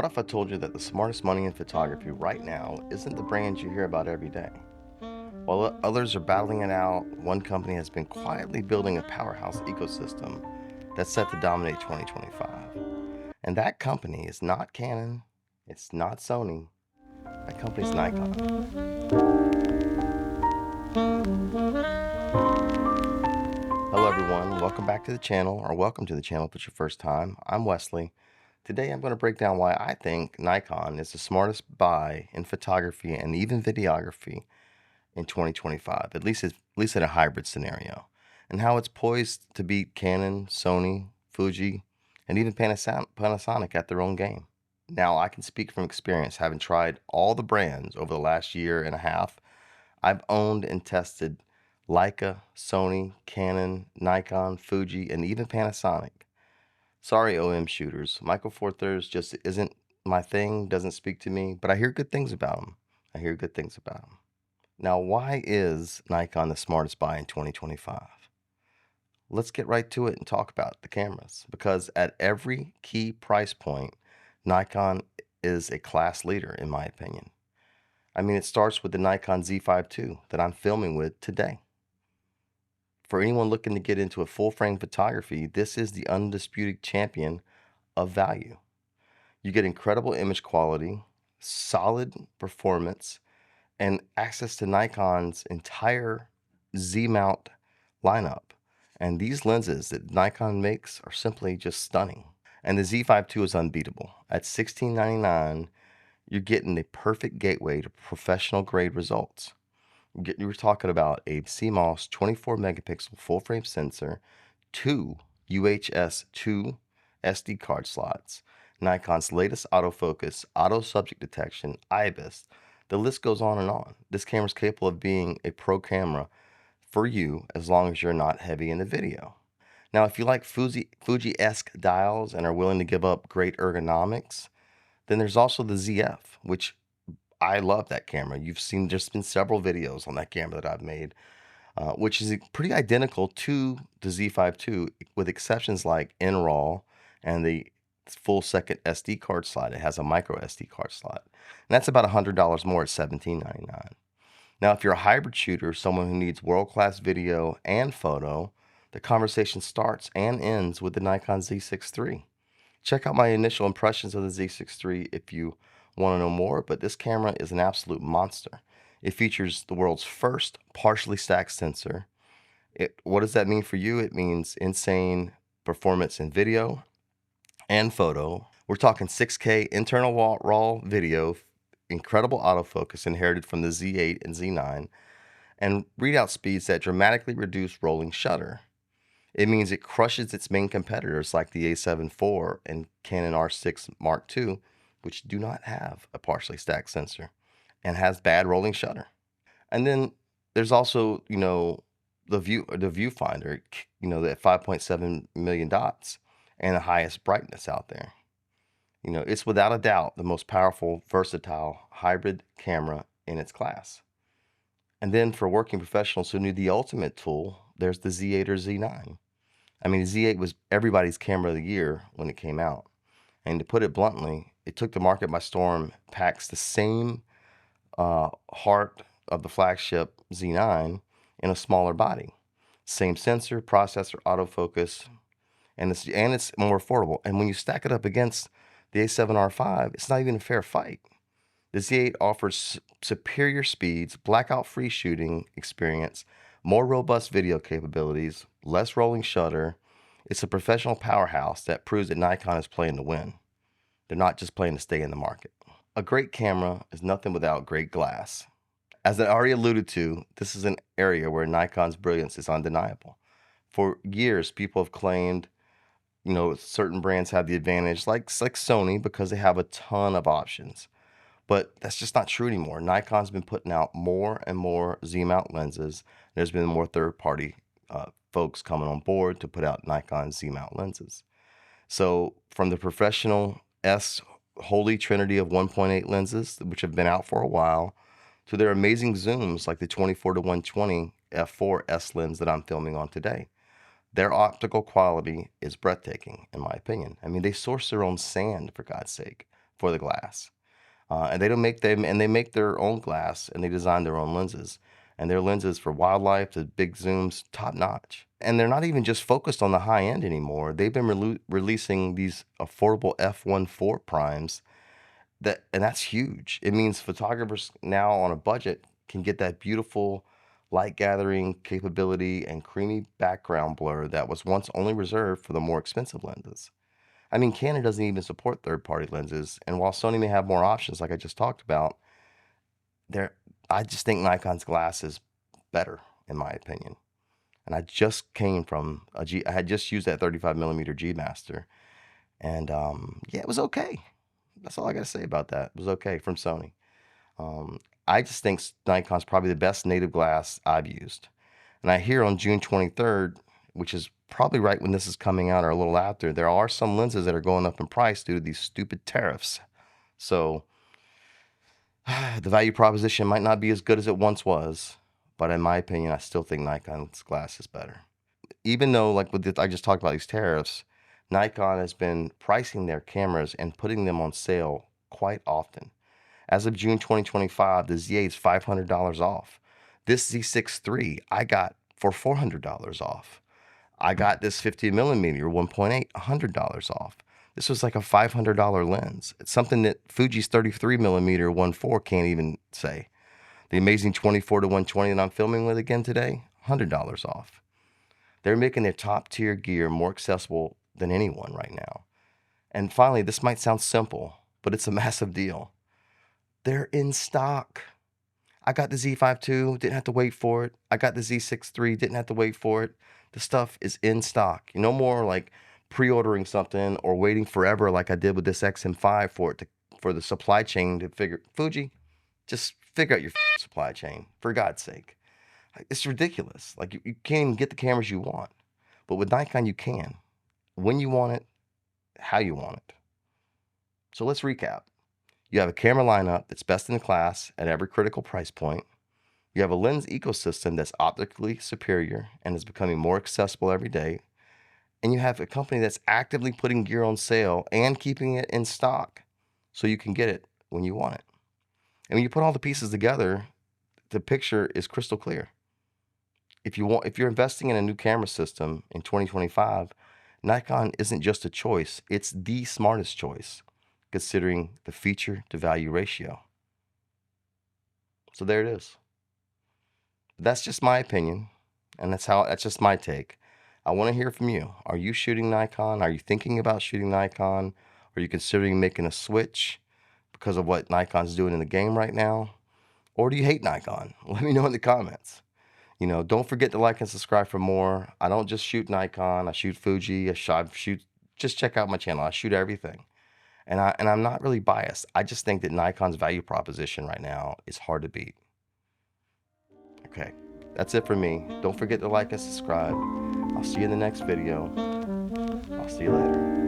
What if I told you that the smartest money in photography right now isn't the brands you hear about every day? While others are battling it out, one company has been quietly building a powerhouse ecosystem that's set to dominate 2025. And that company is not Canon, it's not Sony, that company's Nikon. Hello everyone, welcome back to the channel, or welcome to the channel if it's your first time. I'm Wesley. Today I'm going to break down why I think Nikon is the smartest buy in photography and even videography in 2025, at least in a hybrid scenario, and how it's poised to beat Canon, Sony, Fuji, and even Panasonic at their own game. Now, I can speak from experience, having tried all the brands over the last year and a half. I've owned and tested Leica, Sony, Canon, Nikon, Fuji, and even Panasonic. Sorry, OM shooters. Micro Four Thirds just isn't my thing, doesn't speak to me, but I hear good things about them. I hear good things about them. Now, why is Nikon the smartest buy in 2025? Let's get right to it and talk about the cameras, because at every key price point, Nikon is a class leader, in my opinion. I mean, it starts with the Nikon Z52 that I'm filming with today. For anyone looking to get into a full-frame photography, this is the undisputed champion of value. You get incredible image quality, solid performance, and access to Nikon's entire Z-mount lineup. And these lenses that Nikon makes are simply just stunning. And the Z52 is unbeatable. At $16.99, you're getting the perfect gateway to professional grade results. You're talking about a CMOS 24 megapixel full frame sensor, two UHS 2 SD card slots, Nikon's latest autofocus, auto subject detection, IBIS. The list goes on and on. This camera is capable of being a pro camera for you as long as you're not heavy into video. Now, if you like Fuji-esque dials and are willing to give up great ergonomics, then there's also the ZF, which I love that camera. You've seen, there's been several videos on that camera that I've made, which is pretty identical to the Z52, with exceptions like NRAW and the full second SD card slot. It has a micro SD card slot, and that's about $100 more at $17.99. Now, if you're a hybrid shooter, someone who needs world-class video and photo, the conversation starts and ends with the Nikon Z63. Check out my initial impressions of the Z63 if you want to know more, but this camera is an absolute monster. It features the world's first partially stacked sensor. What does that mean for you? It means insane performance in video and photo. We're talking 6K internal raw video, incredible autofocus inherited from the Z8 and Z9, and readout speeds that dramatically reduce rolling shutter. It means it crushes its main competitors like the A7 IV and Canon R6 Mark II, which do not have a partially stacked sensor and has bad rolling shutter. And then there's also, the viewfinder, that 5.7 million dots and the highest brightness out there. It's without a doubt the most powerful, versatile hybrid camera in its class. And then for working professionals who need the ultimate tool, there's the Z8 or Z9. I mean, the Z8 was everybody's camera of the year when it came out. And to put it bluntly, it took the market by storm, packs the same heart of the flagship Z9 in a smaller body. Same sensor, processor, autofocus, and it's more affordable. And when you stack it up against the A7R5, it's not even a fair fight. The Z8 offers superior speeds, blackout-free shooting experience, more robust video capabilities, less rolling shutter. It's a professional powerhouse that proves that Nikon is playing to win. They're not just playing to stay in the market. A great camera is nothing without great glass. As I already alluded to, this is an area where Nikon's brilliance is undeniable. For years, people have claimed, certain brands have the advantage, like Sony, because they have a ton of options. But that's just not true anymore. Nikon's been putting out more and more Z-mount lenses. There's been more third-party folks coming on board to put out Nikon Z-mount lenses. So from the professional holy trinity of 1.8 lenses, which have been out for a while, to their amazing zooms like the 24-120 f4 S lens that I'm filming on today. Their optical quality is breathtaking, in my opinion. I mean, they source their own sand, for God's sake, for the glass. And they don't make them, and they make their own glass, and they design their own lenses. And their lenses for wildlife to big zooms, top notch. And they're not even just focused on the high end anymore. They've been releasing these affordable f1.4 primes and that's huge. It means photographers now on a budget can get that beautiful light gathering capability and creamy background blur that was once only reserved for the more expensive lenses. I mean, Canon doesn't even support third-party lenses, and while Sony may have more options, like I just talked about, there, I just think Nikon's glass is better, in my opinion. And I just came from I had just used that 35mm G Master, and yeah, it was okay. That's all I gotta say about that. It was okay from Sony. Um, I just think Nikon's probably the best native glass I've used. And I hear on June 23rd, which is probably right when this is coming out or a little after, there are some lenses that are going up in price due to these stupid tariffs. So the value proposition might not be as good as it once was, but in my opinion, I still think Nikon's glass is better. Even though, like I just talked about these tariffs, Nikon has been pricing their cameras and putting them on sale quite often. As of June 2025, the Z8 is $500 off. This Z63 I got for $400 off. I got this 50mm 1.8 $100 off. This was like a $500 lens. It's something that Fuji's 33mm 1.4 can't even say. The amazing 24 to 120 that I'm filming with again today, $100 off. They're making their top tier gear more accessible than anyone right now. And finally, this might sound simple, but it's a massive deal. They're in stock. I got the Z52, didn't have to wait for it. I got the Z63, didn't have to wait for it. The stuff is in stock. No more like pre-ordering something or waiting forever like I did with this XM5 for the supply chain to figure. Fuji, just figure out your supply chain, for God's sake. It's ridiculous. Like you can't even get the cameras you want. But with Nikon, you can. When you want it, how you want it. So let's recap. You have a camera lineup that's best in class at every critical price point. You have a lens ecosystem that's optically superior and is becoming more accessible every day. And you have a company that's actively putting gear on sale and keeping it in stock so you can get it when you want it. And when you put all the pieces together, the picture is crystal clear. If you're investing in a new camera system in 2025, Nikon isn't just a choice, it's the smartest choice, considering the feature to value ratio. So there it is. That's just my opinion, and that's just my take. I want to hear from you. Are you shooting Nikon? Are you thinking about shooting Nikon? Are you considering making a switch because of what Nikon's doing in the game right now? Or do you hate Nikon? Let me know in the comments. Don't forget to like and subscribe for more. I don't just shoot Nikon. I shoot Fuji. Just check out my channel. I shoot everything. And I'm not really biased. I just think that Nikon's value proposition right now is hard to beat. Okay, that's it for me. Don't forget to like and subscribe. I'll see you in the next video. I'll see you later.